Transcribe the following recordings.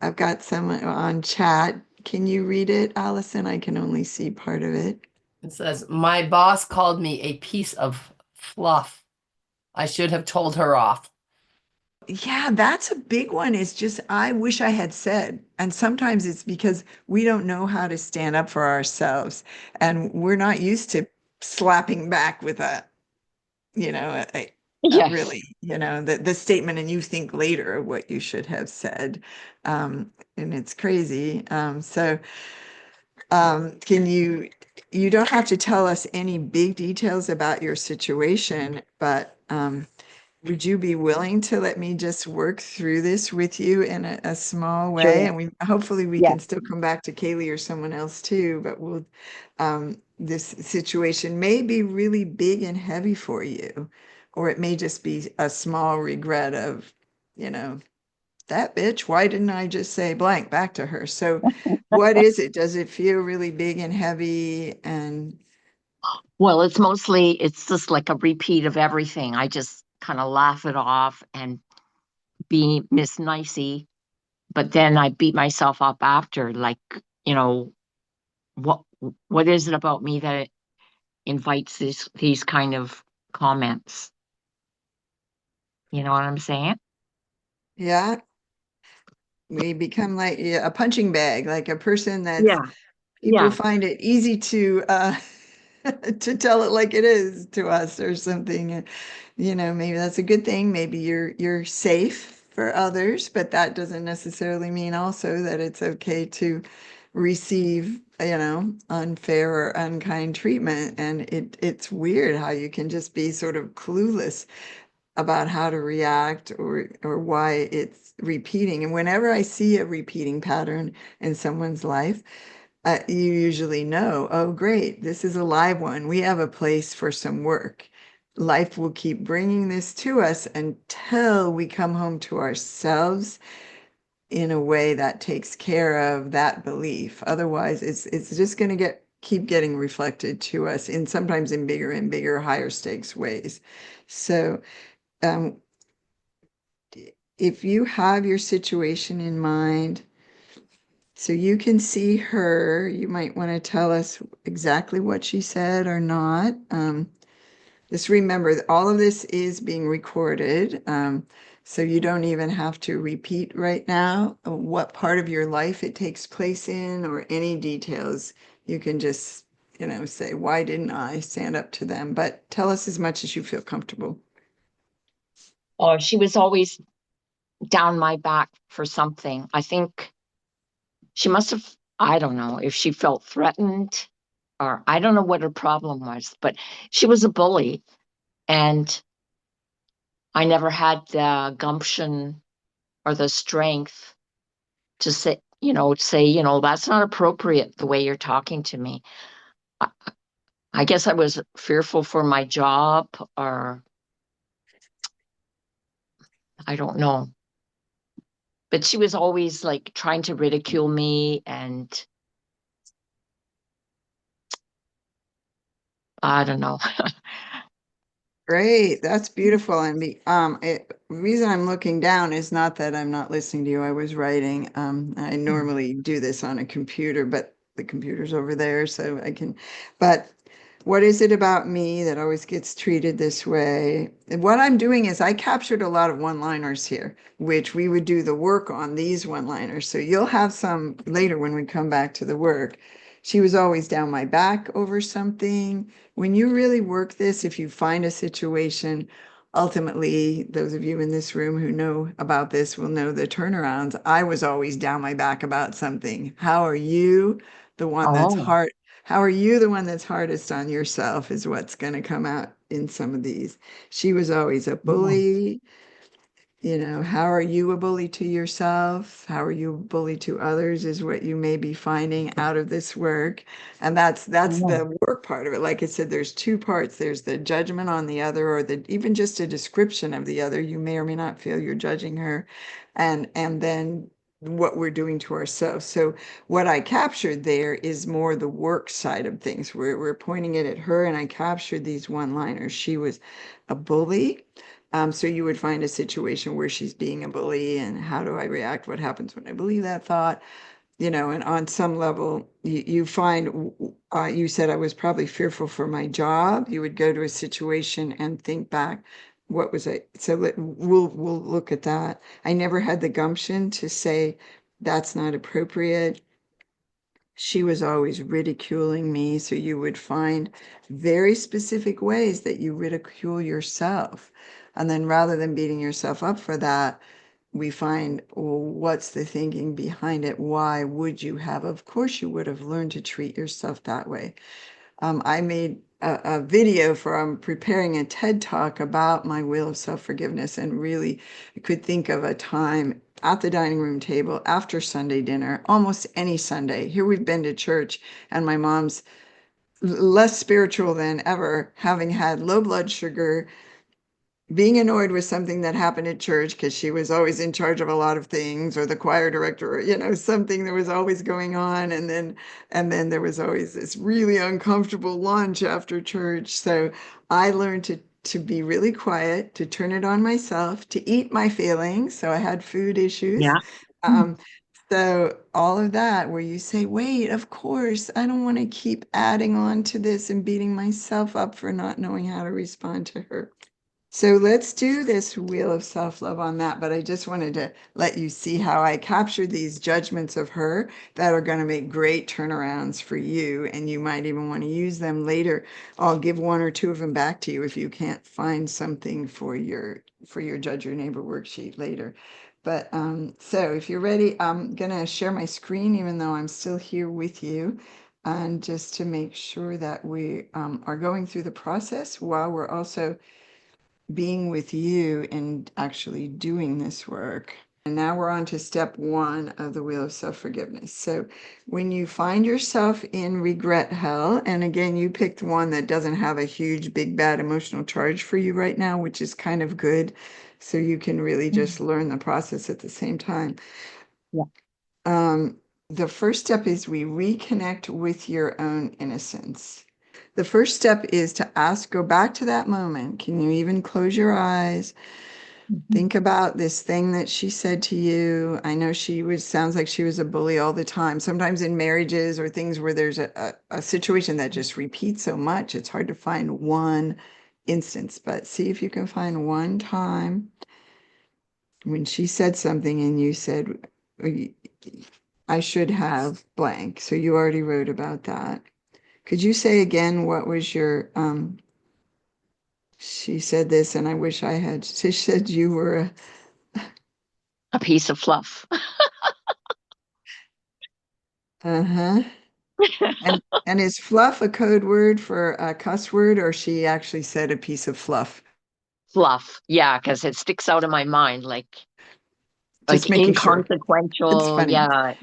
I've got some on chat. Can you read it, Allison? I can only see part of it. It says, my boss called me a piece of fluff. I should have told her off. Yeah, that's a big one. It's just, I wish I had said. And sometimes it's because we don't know how to stand up for ourselves. And we're not used to slapping back with a Yes. really, the statement, and you think later of what you should have said. And it's crazy. Can you don't have to tell us any big details about your situation, but would you be willing to let me just work through this with you in a small way? Sure. And hopefully we Yes. can still come back to Kaylee or someone else too, but this situation may be really big and heavy for you, or it may just be a small regret of, you know, that bitch, why didn't I just say blank back to her? So what is it? Does it feel really big and heavy? And Well, it's just like a repeat of everything. I just kind of laugh it off and be Miss Nicey, but then I beat myself up after, like, you know, what what is it about me that invites these kind of comments? You know what I'm saying? yeah, we become like, yeah, a punching bag, like a person that's Yeah, people yeah. find it easy to to tell it like it is to us or something. Maybe that's a good thing. Maybe you're safe for others, but that doesn't necessarily mean also that it's okay to receive, unfair or unkind treatment. And it's weird how you can just be sort of clueless about how to react or why it's repeating. And whenever I see a repeating pattern in someone's life, you usually know, oh, great, this is a live one. We have a place for some work. Life will keep bringing this to us until we come home to ourselves in a way that takes care of that belief. Otherwise, it's just going to keep getting reflected to us in sometimes in bigger and bigger, higher stakes ways. So, um, if you have your situation in mind, so you can see her, you might want to tell us exactly what she said or not. Just remember that all of this is being recorded. So you don't even have to repeat right now what part of your life it takes place in or any details. You can just, say, why didn't I stand up to them? But tell us as much as you feel comfortable. Or she was always down my back for something. I think she must have, I don't know if she felt threatened or I don't know what her problem was, but she was a bully. And I never had the gumption or the strength to say, that's not appropriate the way you're talking to me. I, I guess I was fearful for my job, or I don't know. But she was always like trying to ridicule me, and I don't know. Great, that's beautiful. And the reason I'm looking down is not that I'm not listening to you. I was writing. I normally do this on a computer, but the computer's over there, so I can. But what is it about me that always gets treated this way? And what I'm doing is I captured a lot of one-liners here, which we would do the work on these one-liners. So you'll have some later when we come back to the work. She was always down my back over something. When you really work this, if you find a situation, ultimately, those of you in this room who know about this will know the turnarounds. I was always down my back about something. How are you the one that's Oh, hard? How are you the one that's hardest on yourself is what's going to come out in some of these. She was always a yeah. bully. How are you a bully to yourself? How are you a bully to others is what you may be finding out of this work. And that's Yeah. the work part of it. Like I said, there's two parts. There's the judgment on the other, or the even just a description of the other. You may or may not feel you're judging her. And then what we're doing to ourselves. So what I captured there is more the work side of things. We're pointing it at her, and I captured these one-liners. She was a bully. So you would find a situation where she's being a bully, and how do I react? What happens when I believe that thought? And on some level, you find, you said I was probably fearful for my job. You would go to a situation and think back, what was it? So we'll look at that. I never had the gumption to say that's not appropriate. She was always ridiculing me. So you would find very specific ways that you ridicule yourself. And then rather than beating yourself up for that, we find, well, what's the thinking behind it? Why would you have? Of course, you would have learned to treat yourself that way. I made a video from preparing a TED talk about my wheel of self-forgiveness, and really I could think of a time at the dining room table after Sunday dinner, almost any Sunday. Here we've been to church, and my mom's less spiritual than ever, having had low blood sugar, being annoyed with something that happened at church because she was always in charge of a lot of things, or the choir director, or something that was always going on. And then there was always this really uncomfortable lunch after church. So I learned to be really quiet, to turn it on myself, to eat my feelings. So I had food issues. Yeah. Um, so all of that, where you say, wait, of course, I don't want to keep adding on to this and beating myself up for not knowing how to respond to her. So let's do this wheel of self-love on that, but I just wanted to let you see how I captured these judgments of her that are going to make great turnarounds for you, and you might even want to use them later. I'll give one or two of them back to you if you can't find something for your Judge Your Neighbor worksheet later. But so if you're ready, I'm going to share my screen even though I'm still here with you, and just to make sure that we are going through the process while we're also being with you and actually doing this work. And now we're on to step 1 of the wheel of self-forgiveness. So when you find yourself in regret hell, and again, you picked one that doesn't have a huge, big, bad emotional charge for you right now, which is kind of good. So you can really just learn the process at the same time. Yeah. The first step is we reconnect with your own innocence. The first step is to go back to that moment. Can you even close your eyes? Think about this thing that she said to you. I know sounds like she was a bully all the time. Sometimes in marriages or things where there's a situation that just repeats so much, it's hard to find one instance. But see if you can find one time when she said something and you said, I should have blank. So you already wrote about that. Could you say again what was your she said this and I wish I had, she said you were A piece of fluff. uh-huh. And is fluff a code word for a cuss word, or she actually said a piece of fluff? Fluff. Yeah, because it sticks out in my mind Just like making sure. It's inconsequential. funny. Yeah,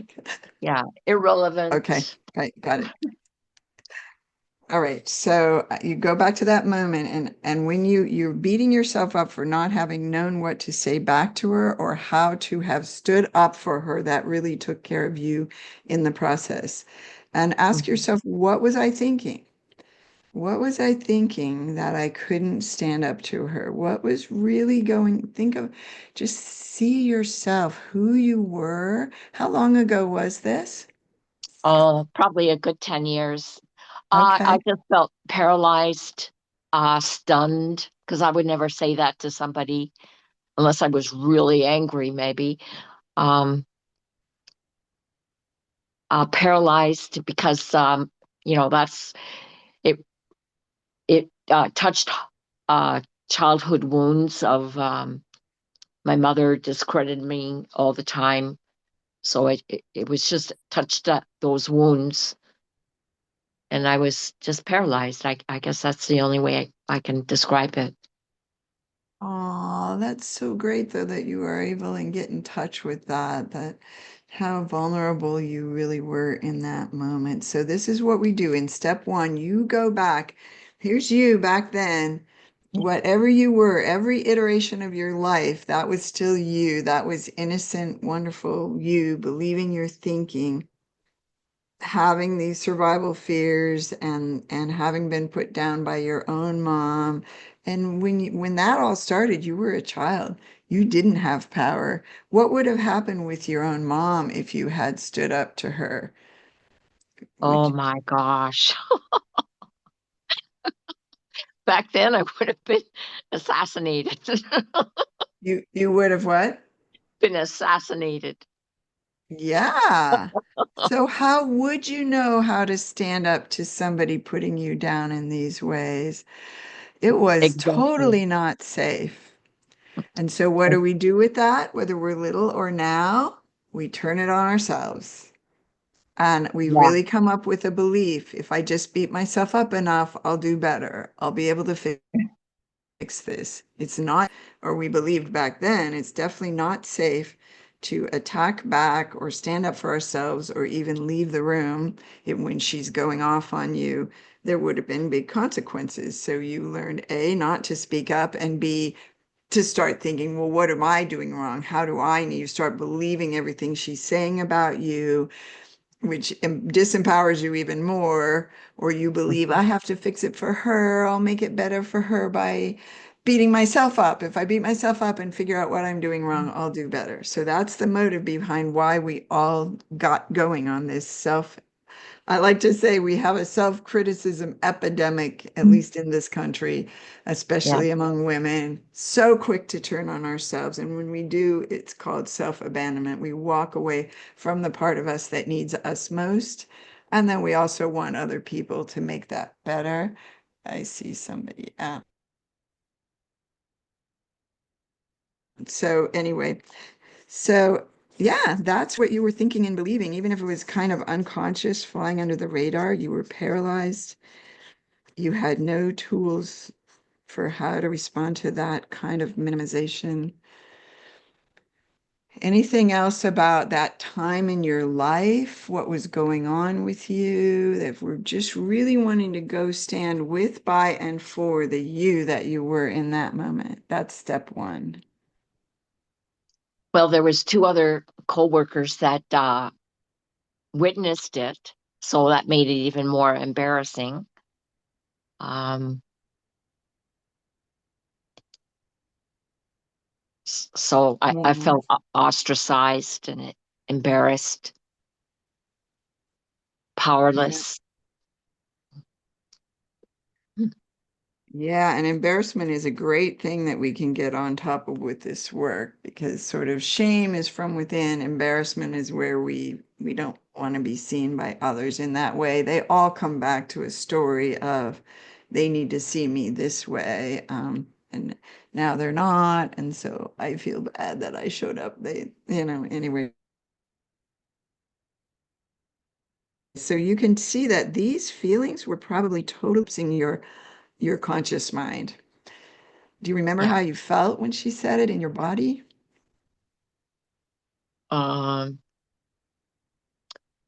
yeah, Okay, irrelevant. right, got it. All right, so you go back to that moment, and when you're beating yourself up for not having known what to say back to her or how to have stood up for her, that really took care of you in the process. And ask Mhm. yourself, what was I thinking? What was I thinking that I couldn't stand up to her? What was really going? Think of, just see yourself, who you were. How long ago was this? Oh, probably a good 10 years. I Okay. just felt paralyzed, stunned, because I would never say that to somebody unless I was really angry, maybe. Um, Paralyzed because, that's it. It touched childhood wounds of my mother discredited me all the time. So it was just touched those wounds, and I was just paralyzed. I guess that's the only way I can describe it. Oh, that's so great though that you are able and get in touch with that how vulnerable you really were in that moment. So this is what we do in step 1. You go back. Here's you back then. Whatever you were, every iteration of your life, that was still you. That was innocent, wonderful you, believing your thinking. having these survival fears and having been put down by your own mom. And when that all started, you were a child. You didn't have power. What would have happened with your own mom if you had stood up to her? Oh Would my gosh. Back then I would have been assassinated. you would have what? Been assassinated. Yeah. So how would you know how to stand up to somebody putting you down in these ways? It was Exactly. totally not safe. And so what do we do with that? Whether we're little or now, we turn it on ourselves. And we Yeah. really come up with a belief, if I just beat myself up enough, I'll do better. I'll be able to fix this. It's not, or we believed back then, it's definitely not safe to attack back or stand up for ourselves or even leave the room when she's going off on you. There would have been big consequences. So you learned A, not to speak up, and B, to start thinking, well, what am I doing wrong? How do I need? You start believing everything she's saying about you, which disempowers you even more, or you believe I have to fix it for her. I'll make it better for her by beating myself up. If I beat myself up and figure out what I'm doing wrong, I'll do better. So that's the motive behind why we all got going on this I like to say we have a self-criticism epidemic, at least in this country, Yeah. especially among women. So quick to turn on ourselves. And when we do, it's called self-abandonment. We walk away from the part of us that needs us most. And then we also want other people to make that better. I see somebody. So anyway, so yeah, that's what you were thinking and believing, even if it was kind of unconscious, flying under the radar, you were paralyzed. You had no tools for how to respond to that kind of minimization. Anything else about that time in your life? What was going on with you that were just really wanting to go stand with, by, and for the you that you were in that moment? That's step one. Well, there was two other coworkers that witnessed it, so that made it even more embarrassing. Um, so I Yeah. felt ostracized and embarrassed, Yeah. powerless. Yeah, and embarrassment is a great thing that we can get on top of with this work, because sort of shame is from within. Embarrassment is where we don't want to be seen by others in that way. They all come back to a story of they need to see me this way, and now they're not, and so I feel bad that I showed up. Anyway. So you can see that these feelings were probably totally in your conscious mind. Do you remember Yeah. how you felt when she said it in your body? Um,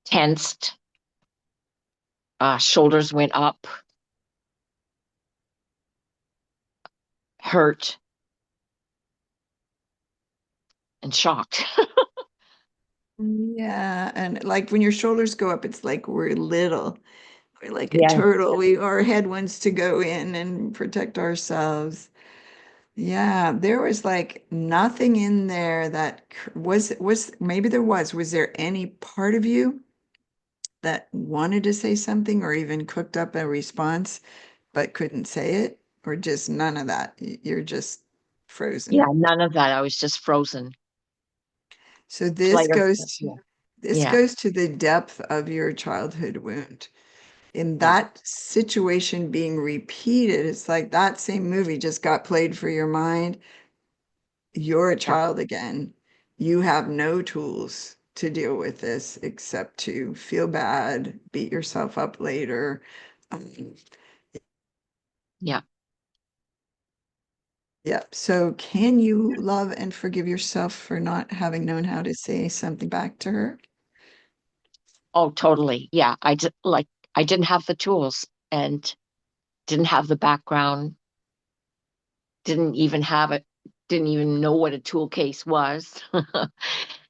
Tensed, shoulders went up, hurt, and shocked. Yeah, and like when your shoulders go up, it's like we're little. We're like a Yeah. turtle. Our head wants to go in and protect ourselves. Yeah, there was like nothing in there that was maybe there was there any part of you that wanted to say something or even cooked up a response but couldn't say it, or just none of that? You're just Yeah, frozen. none of that. I was just frozen. So Flight this or goes to yeah. this Yeah. goes to the depth of your childhood wound. In Yeah. that situation being repeated, it's like that same movie just got played for your mind. You're a Yeah. child again. You have no tools to deal with this except to feel bad, beat yourself up later. Um, Yeah. yeah. So can you love and forgive yourself for not having known how to say something back to her? Oh, totally. Yeah. I didn't have the tools and didn't have the background, didn't even have it, didn't even know what a tool case was.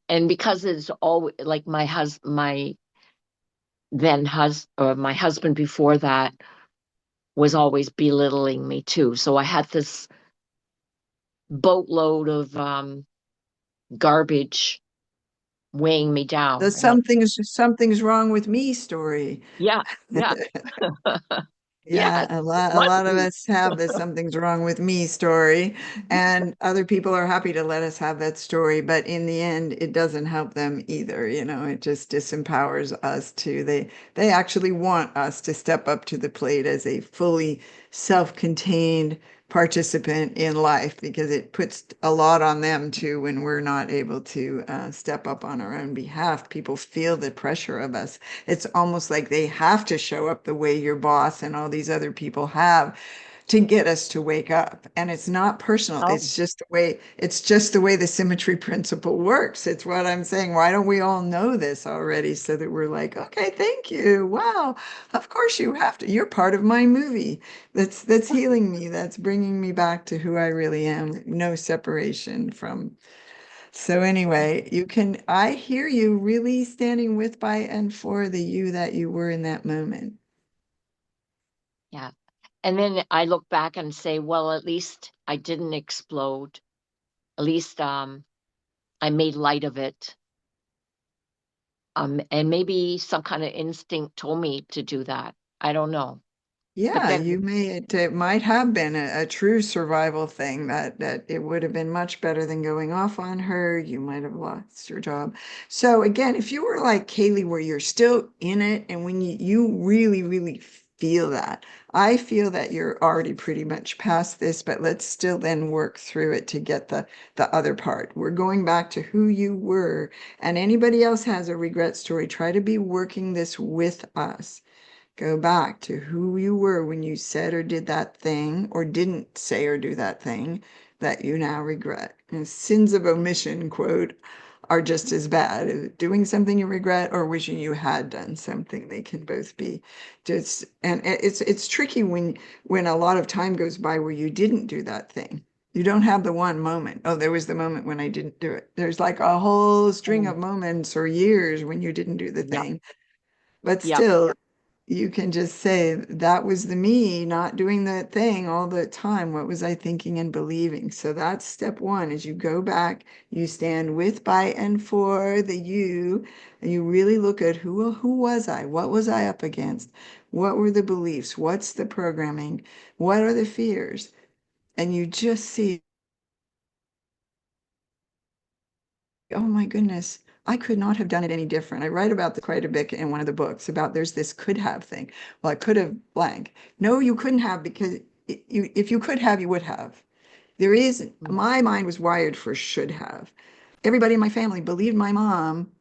And because it's all like my then my husband before that was always belittling me too. So I had this boatload of garbage weighing me The down. something's wrong with me story. Yeah, yeah, Yeah, yes, a must lot of be. us have this something's wrong with me story, and other people are happy to let us have that story, but in the end, it doesn't help them either, you know, it just disempowers us to they actually want us to step up to the plate as a fully self-contained participant in life because it puts a lot on them too when we're not able to step up on our own behalf. People feel the pressure of us. It's almost like they have to show up the way your boss and all these other people have to get us to wake up. And it's not personal. Oh, It's just the way the symmetry principle works. It's what I'm saying. Why don't we all know this already so that we're like, okay, thank you. Wow. Of course you have to. You're part of my movie. That's healing me. That's bringing me back to who I really am. No separation from. So anyway, I hear you really standing with, by, and for the you that you were in that moment. yeah. And then I look back and say, well, at least I didn't explode. At least I made light of it. And maybe some kind of instinct told me to do that. I don't know. But Yeah, then, it might have been a true survival thing that it would have been much better than going off on her. You might have lost your job. So again, if you were like Kaylee, where you're still in it and when you really, really feel that, I feel that you're already pretty much past this, but let's still then work through it to get the other part. We're going back to who you were, and anybody else has a regret story, try to be working this with us. Go back to who you were when you said or did that thing or didn't say or do that thing that you now regret. And sins of omission, quote, are just as bad. Doing something you regret or wishing you had done something. They can both be just, and it's tricky when a lot of time goes by where you didn't do that thing. You don't have the one moment. Oh, there was the moment when I didn't do it. There's like a whole string of moments or years when you didn't do the yep, thing. But yep. still, you can just say, that was the me not doing that thing all the time. What was I thinking and believing? So that's step one. As you go back, you stand with, by, and for the you, and you really look at who was I? What was I up against? What were the beliefs? What's the programming? What are the fears? And you just see, oh my goodness, I could not have done it any different. I write about this quite a bit in one of the books about there's this could have thing. Well, I could have blank. No, you couldn't have because if you could have, you would have. There is, Mm. my mind was wired for should have. Everybody in my family believed my mom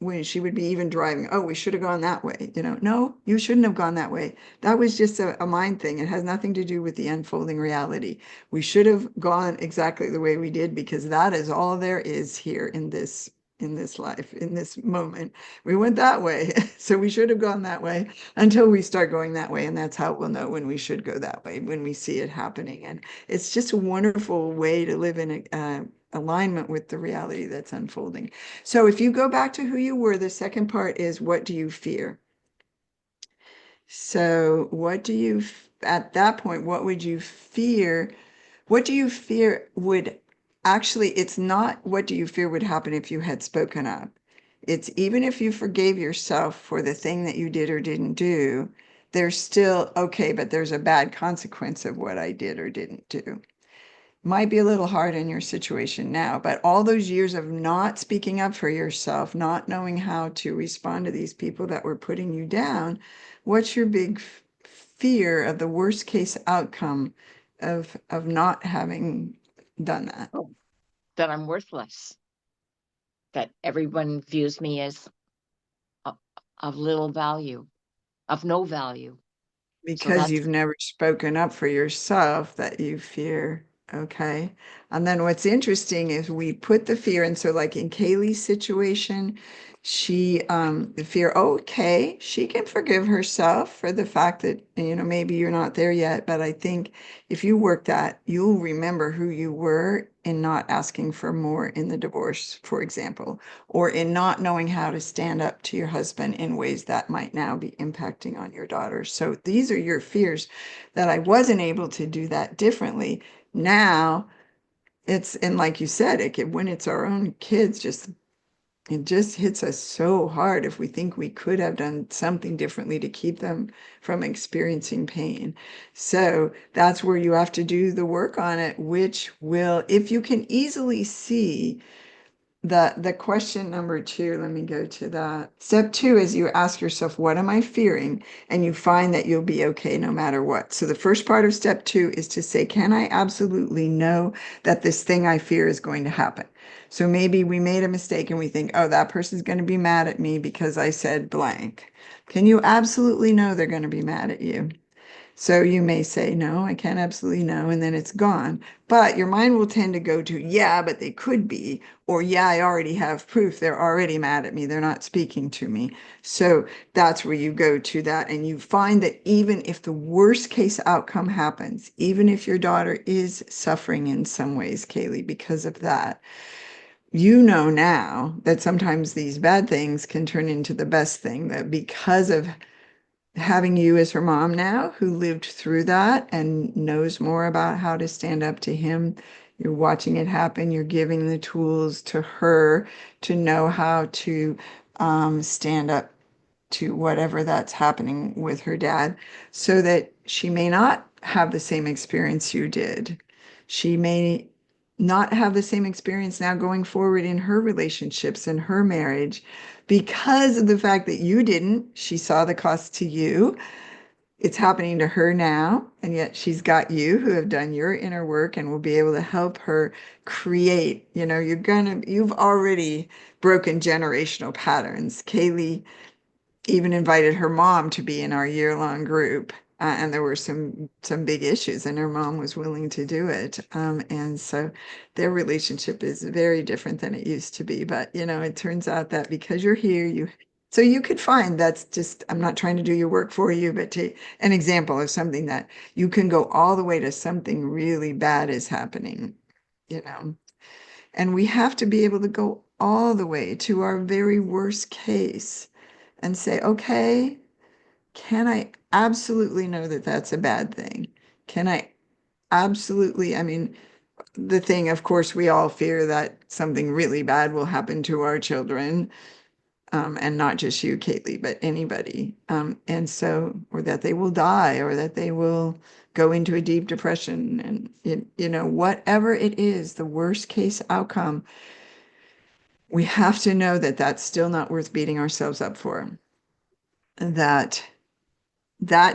when she would be even driving. Oh, we should have gone that way. You know, no, you shouldn't have gone that way. That was just a mind thing. It has nothing to do with the unfolding reality. We should have gone exactly the way we did because that is all there is here in this life, in this moment. We went that way. So we should have gone that way until we start going that way. And that's how we'll know when we should go that way, when we see it happening. And it's just a wonderful way to live in alignment with the reality that's unfolding. So if you go back to who you were, the second part is what do you fear? So what do you, at that point, what would you fear? What do you fear would actually, it's not what do you fear would happen if you had spoken up. It's even if you forgave yourself for the thing that you did or didn't do, there's still, okay, but there's a bad consequence of what I did or didn't do. Might be a little hard in your situation now, but all those years of not speaking up for yourself, not knowing how to respond to these people that were putting you down, what's your big fear of the worst case outcome of not having done that? Oh, that I'm worthless. That everyone views me as of, of little value, of no value. So Because that's you've never spoken up for yourself that you fear. Okay. And then what's interesting is we put the fear in. So like in Kaylee's situation, she the fear, okay, she can forgive herself for the fact that, maybe you're not there yet, but I think if you work that, you'll remember who you were in not asking for more in the divorce, for example, or in not knowing how to stand up to your husband in ways that might now be impacting on your daughter. So these are your fears that I wasn't able to do that differently. Now and like you said, when it's our own kids, it just hits us so hard if we think we could have done something differently to keep them from experiencing pain. So that's where you have to do the work on it, which will, if you can easily see the question number 2, let me go to that. Step 2 is you ask yourself, what am I fearing? And you find that you'll be okay no matter what. So the first part of step 2 is to say, can I absolutely know that this thing I fear is going to happen? So maybe we made a mistake and we think, oh, that person's going to be mad at me because I said blank. Can you absolutely know they're going to be mad at you? So you may say, no, I can't absolutely know, and then it's gone. But your mind will tend to go to, yeah, but they could be, or yeah, I already have proof. They're already mad at me. They're not speaking to me. So that's where you go to that. And you find that even if the worst case outcome happens, even if your daughter is suffering in some ways, Kaylee, because of that, you know now that sometimes these bad things can turn into the best thing, that because of having you as her mom now who lived through that and knows more about how to stand up to him, you're watching it happen, you're giving the tools to her to know how to stand up to whatever that's happening with her dad, so that she may not have the same experience you did. She may not have the same experience now going forward in her relationships and her marriage because of the fact that you didn't. She saw the cost to you. It's happening to her now, and yet she's got you who have done your inner work and will be able to help her create. You've already broken generational patterns. Kaylee even invited her mom to be in our year-long group. And there were some big issues, and her mom was willing to do it. And so their relationship is very different than it used to be. But it turns out that because you're here, so you could find, that's just, I'm not trying to do your work for you, but an example of something that you can go all the way to something really bad is happening. And we have to be able to go all the way to our very worst case and say, okay, can I absolutely know that that's a bad thing? Can I absolutely, I mean, the thing, of course, we all fear that something really bad will happen to our children, and not just you, Kaylee, but anybody. Or that they will die, or that they will go into a deep depression. And, whatever it is, the worst case outcome, we have to know that that's still not worth beating ourselves up for. That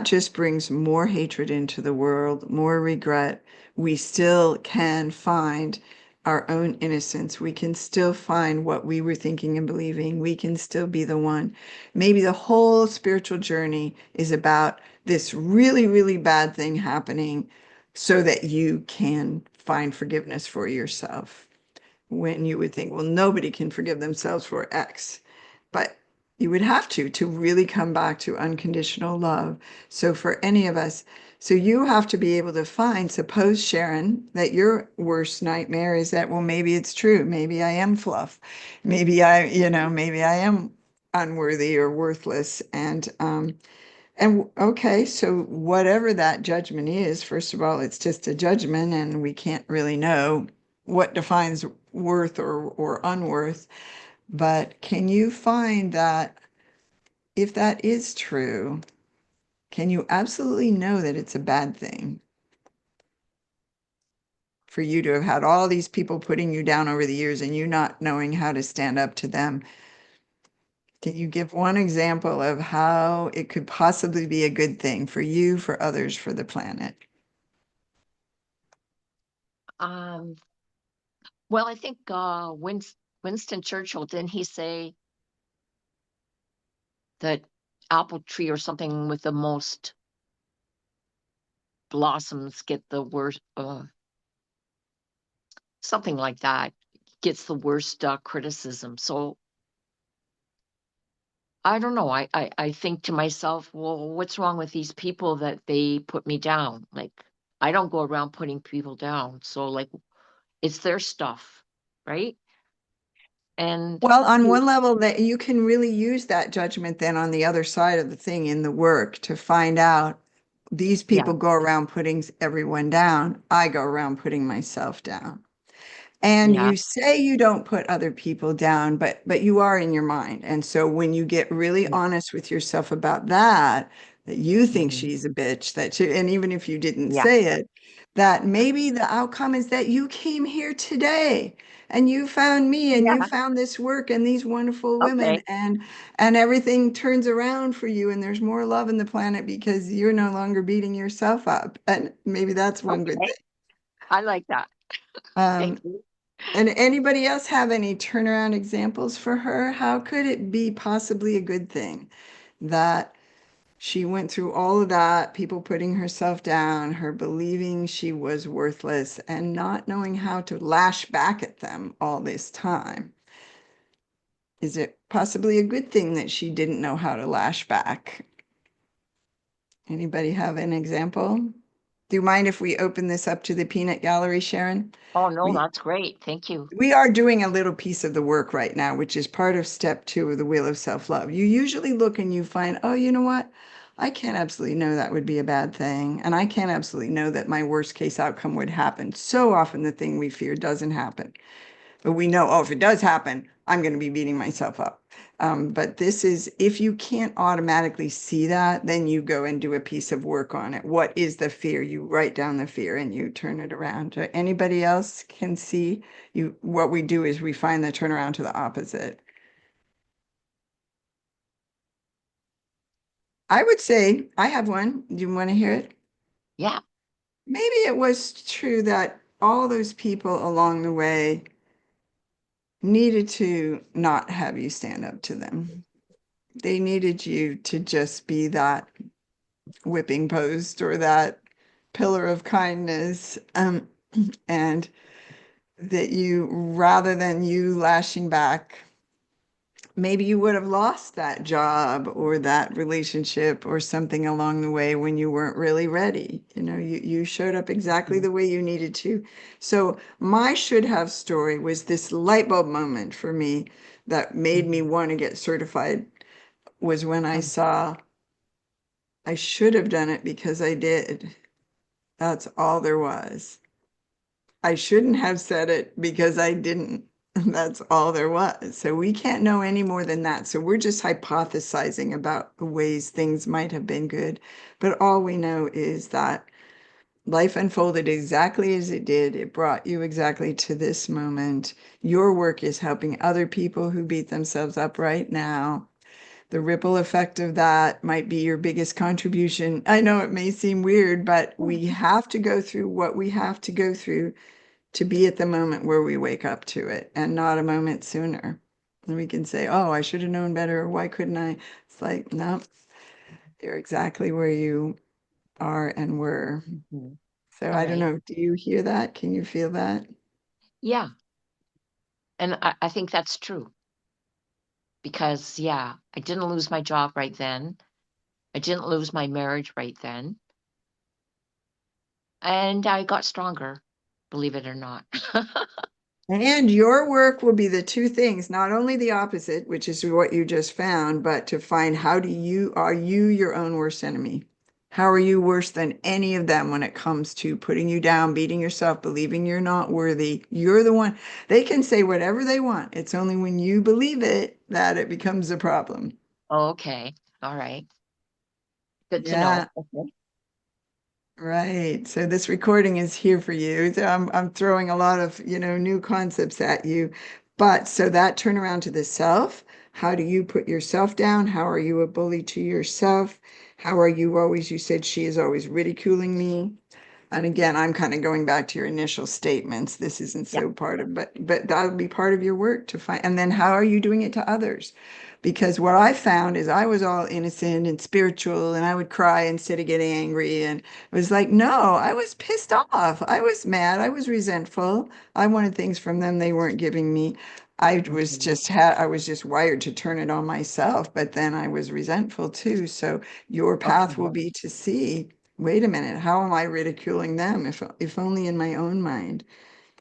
just brings more hatred into the world, more regret. We still can find our own innocence. We can still find what we were thinking and believing. We can still be the one. Maybe the whole spiritual journey is about this really, really bad thing happening so that you can find forgiveness for yourself, when you would think, well, nobody can forgive themselves for X. But you would have to really come back to unconditional love. So for any of us, so you have to be able to find, suppose, Sharon, that your worst nightmare is that, well, maybe it's true. Maybe I am fluff. Maybe I am unworthy or worthless. And okay, so whatever that judgment is, first of all, it's just a judgment, and we can't really know what defines worth or unworth. But can you find that if that is true, can you absolutely know that it's a bad thing for you to have had all these people putting you down over the years and you not knowing how to stand up to them? Can you give one example of how it could possibly be a good thing for you, for others, for the planet? Well, I think Winston Churchill, didn't he say that apple tree or something with the most blossoms get the worst, something like that, gets the worst criticism. So I don't know. I think to myself, well, what's wrong with these people that they put me down? Like, I don't go around putting people down. So, like, it's their stuff, right? And Well, on one level, that you can really use that judgment then on the other side of the thing in the work to find out these yeah, people go around putting everyone down. I go around putting myself down. And yeah, you say you don't put other people down, but you are in your mind. And so when you get really yeah, honest with yourself about that, that you think mhm, she's a bitch, that she, and even if you didn't yeah, say it, that maybe the outcome is that you came here today and you found me and you yeah. found this work and these wonderful women Okay, and everything turns around for you and there's more love in the planet because you're no longer beating yourself up. And maybe that's one good okay. thing. I like that. Thank Um, you. and anybody else have any turnaround examples for her? How could it be possibly a good thing that she went through all of that, people putting herself down, her believing she was worthless, and not knowing how to lash back at them all this time? Is it possibly a good thing that she didn't know how to lash back? Anybody have an example? Do you mind if we open this up to the peanut gallery, Sharon? Oh, no, We that's great. Thank you. We are doing a little piece of the work right now, which is part of step 2 of the Wheel of Self-Love. You usually look and you find, oh, you know what? I can't absolutely know that would be a bad thing. And I can't absolutely know that my worst case outcome would happen. So often the thing we fear doesn't happen. But we know, oh, if it does happen, I'm going to be beating myself up. But this is, if you can't automatically see that, then you go and do a piece of work on it. What is the fear? You write down the fear and you turn it around. Anybody else can see you? What we do is we find the turnaround to the opposite. I would say I have one. Do you want to hear it? Yeah. Maybe it was true that all those people along the way needed to not have you stand up to them. They needed you to just be that whipping post or that pillar of kindness. And that you, rather than you lashing back, maybe you would have lost that job or that relationship or something along the way when you weren't really ready. You showed up exactly Mhm, the way you needed to. So my should have story was this light bulb moment for me that made me mhm, want to get certified was when I mhm. saw I should have done it because I did. That's all there was. I shouldn't have said it because I didn't. That's all there was. So we can't know any more than that. So we're just hypothesizing about the ways things might have been good. But all we know is that life unfolded exactly as it did. It brought you exactly to this moment. Your work is helping other people who beat themselves up right now. The ripple effect of that might be your biggest contribution. I know it may seem weird, but we have to go through what we have to go through to be at the moment where we wake up to it and not a moment sooner. And we can say, oh, I should have known better. Or why couldn't I? It's like, no, you're exactly where you are and were. Mhm. So All I don't right. know. Do you hear that? Can you feel that? Yeah. And I think that's true because, yeah, I didn't lose my job right then. I didn't lose my marriage right then. And I got stronger, believe it or not. And your work will be the two things, not only the opposite, which is what you just found, but to find are you your own worst enemy? How are you worse than any of them when it comes to putting you down, beating yourself, believing you're not worthy? You're the one. They can say whatever they want. It's only when you believe it that it becomes a problem. Okay. All right. Good to know. Yeah. Okay. Right. So this recording is here for you. So I'm throwing a lot of, new concepts at you. But so that turnaround to the self, how do you put yourself down? How are you a bully to yourself? How are you always, you said she is always ridiculing me. And again, I'm kind of going back to your initial statements. This isn't Yeah. so part of, but that'll be part of your work to find. And then how are you doing it to others? Because what I found is I was all innocent and spiritual, and I would cry instead of getting angry. And it was like, no, I was pissed off. I was mad. I was resentful. I wanted things from them they weren't giving me. I was Mhm. I was just wired to turn it on myself, but then I was resentful too. So your path Okay. will be to see, wait a minute, how am I ridiculing them if only in my own mind?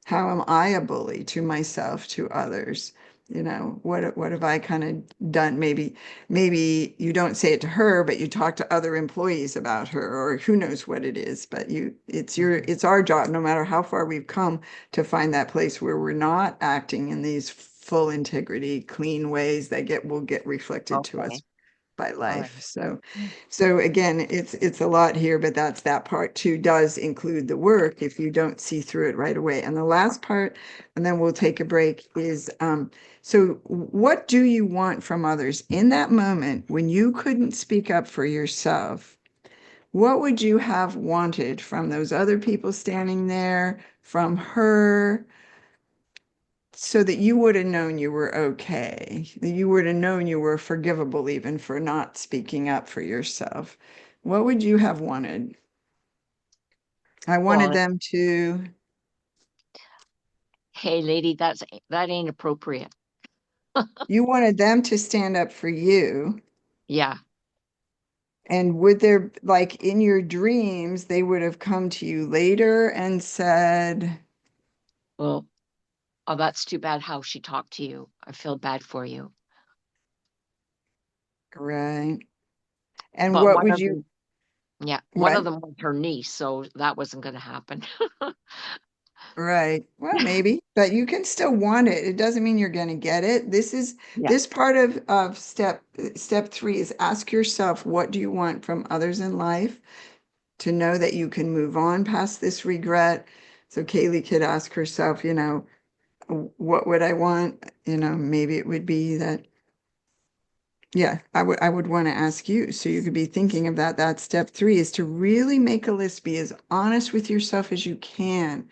How am I a bully to myself, to others? You know, what have I kind of done? Maybe you don't say it to her, but you talk to other employees about her, or who knows what it is. But Mhm. it's our job, no matter how far we've come, to find that place where we're not acting in these full integrity, clean ways that will get reflected to us Okay. by All right. life. So again, it's a lot here, but that's that part too does include the work if you don't see through it right away. And the last part, and then we'll take a break, is so what do you want from others in that moment when you couldn't speak up for yourself? What would you have wanted from those other people standing there, from her? So that you would have known you were okay, that you would have known you were forgivable even for not speaking up for yourself. What would you have wanted? I wanted Well, them to, hey, lady, that ain't appropriate. you wanted them to stand up for you. Yeah. And would there, like in your dreams, they would have come to you later and said, Well, oh, that's too bad how she talked to you. I feel bad for you. right. And But what one would of you, them, yeah, one of what? them was her niece, so that wasn't going to happen. Right. Well, maybe, but you can still want it. It doesn't mean you're going to get it. Yeah. This part of step three is ask yourself, what do you want from others in life to know that you can move on past this regret? So Kaylee could ask herself, you know, what would I want? You know, maybe it would be that yeah, I would want to ask you. So you could be thinking of that. That step three is to really make a list, be as honest with yourself as you can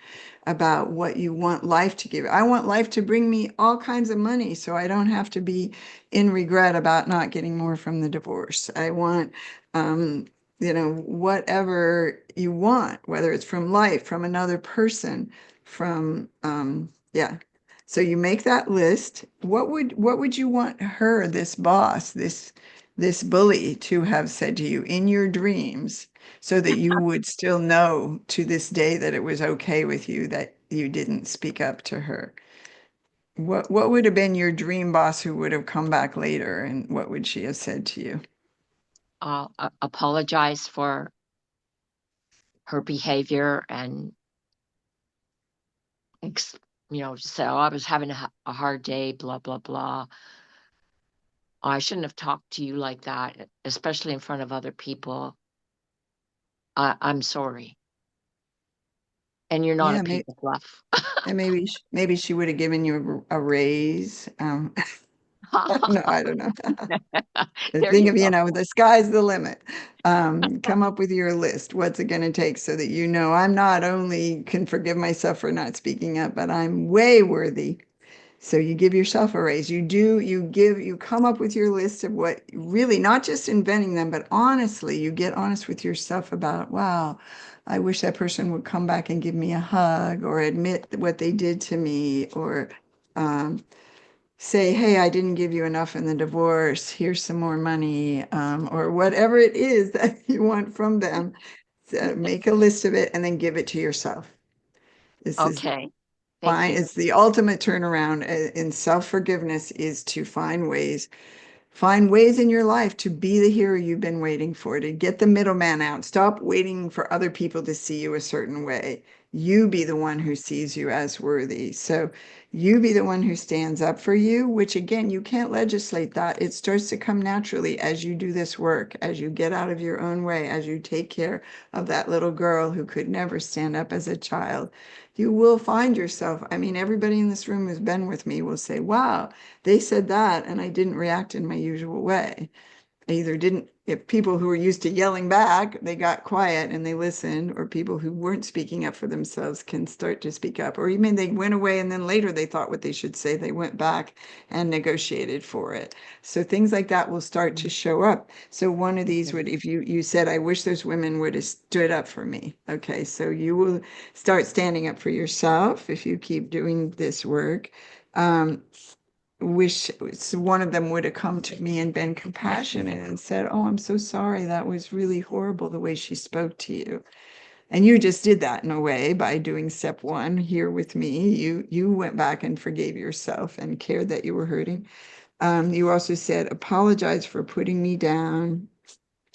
about what you want life to give. I want life to bring me all kinds of money so I don't have to be in regret about not getting more from the divorce. I want um, you know, whatever you want, whether it's from life, from another person, from yeah. So you make that list. What would you want her, this boss, this bully to have said to you in your dreams so that you would still know to this day that it was okay with you that you didn't speak up to her? What would have been your dream boss who would have come back later and what would she have said to you? Apologize for her behavior and, ex- just say, oh, I was having a hard day, blah, blah, blah. I shouldn't have talked to you like that, especially in front of other people. I'm sorry. And you're not a Yeah, piece of fluff. and maybe she would have given you a raise. No, I don't know. There Think you of, you go. know, the sky's the limit. Come up with your list. What's it going to take so that you know I'm not only can forgive myself for not speaking up, but I'm way worthy. So you give yourself a raise. You come up with your list of what really, not just inventing them, but honestly, you get honest with yourself about, wow, I wish that person would come back and give me a hug or admit what they did to me or, um, say, hey, I didn't give you enough in the divorce. Here's some more money, or whatever it is that you want from them. So make a list of it and then give it to yourself. This is Okay. Thank fine. you. It's the ultimate turnaround in self-forgiveness is to find ways in your life to be the hero you've been waiting for, to get the middleman out. Stop waiting for other people to see you a certain way. You be the one who sees you as worthy. So you be the one who stands up for you, which again, you can't legislate that. It starts to come naturally as you do this work, as you get out of your own way, as you take care of that little girl who could never stand up as a child. You will find yourself. I mean, everybody in this room who's been with me will say, wow, they said that and I didn't react in my usual way. I either didn't, if people who were used to yelling back, they got quiet and they listened, or people who weren't speaking up for themselves can start to speak up, or even they went away and then later they thought what they should say, they went back and negotiated for it. So things like that will start to show up. So one of these would, if you said, I wish those women would have stood up for me. Okay, so you will start standing up for yourself if you keep doing this work. Um, wish one of them would have come to me and been compassionate and said, "Oh, I'm so sorry. That was really horrible the way she spoke to you." And you just did that in a way by doing step one here with me. You went back and forgave yourself and cared that you were hurting. You also said, "Apologize for putting me down.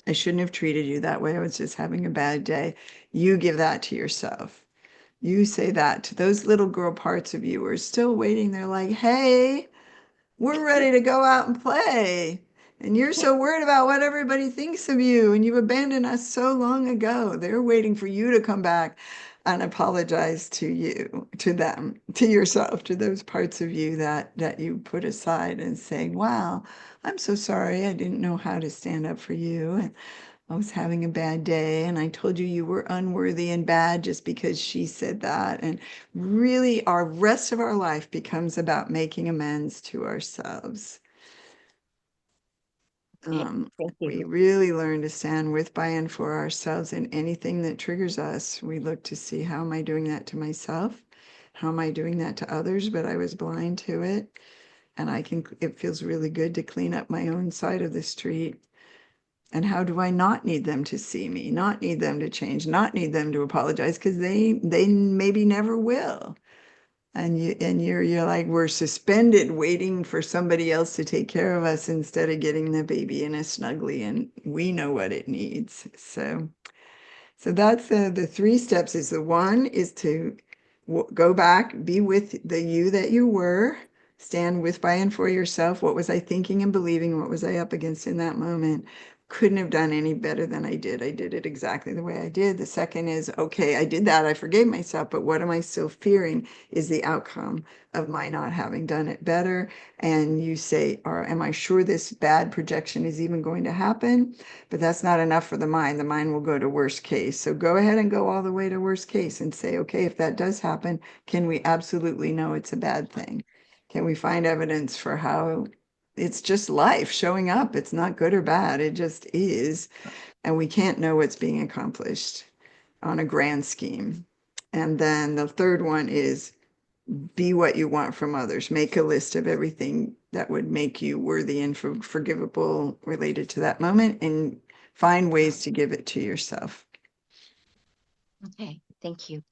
I shouldn't have treated you that way. I was just having a bad day." You give that to yourself. You say that to those little girl parts of you who are still waiting. They're like, "Hey, we're ready to go out and play. And you're so worried about what everybody thinks of you. And you've abandoned us so long ago." They're waiting for you to come back and apologize to you, to them, to yourself, to those parts of you that you put aside and say, "Wow, I'm so sorry. I didn't know how to stand up for you. And I was having a bad day. And I told you you were unworthy and bad just because she said that." And really, our rest of our life becomes about making amends to ourselves. Thank We you. really learn to stand with, by, and for ourselves in anything that triggers us. We look to see, how am I doing that to myself? How am I doing that to others? But I was blind to it. And it feels really good to clean up my own side of the street. And how do I not need them to see me, not need them to change, not need them to apologize, because they maybe never will. And you're like, we're suspended waiting for somebody else to take care of us instead of getting the baby in a snuggly, and we know what it needs. So that's the three steps. Is the one is to go back, be with the you that you were, stand with, by, and for yourself. What was I thinking and believing? What was I up against in that moment? Couldn't have done any better than I did. I did it exactly the way I did. The second is, okay, I did that. I forgave myself, but what am I still fearing is the outcome of my not having done it better. And you say, or am I sure this bad projection is even going to happen? But that's not enough for the mind. The mind will go to worst case. So go ahead and go all the way to worst case and say, okay, if that does happen, can we absolutely know it's a bad thing? Can we find evidence for how it's just life showing up? It's not good or bad. It just is. And we can't know what's being accomplished on a grand scheme. And then the third one is, be what you want from others. Make a list of everything that would make you worthy and forgivable related to that moment, and find ways to give it to yourself. Okay, thank you.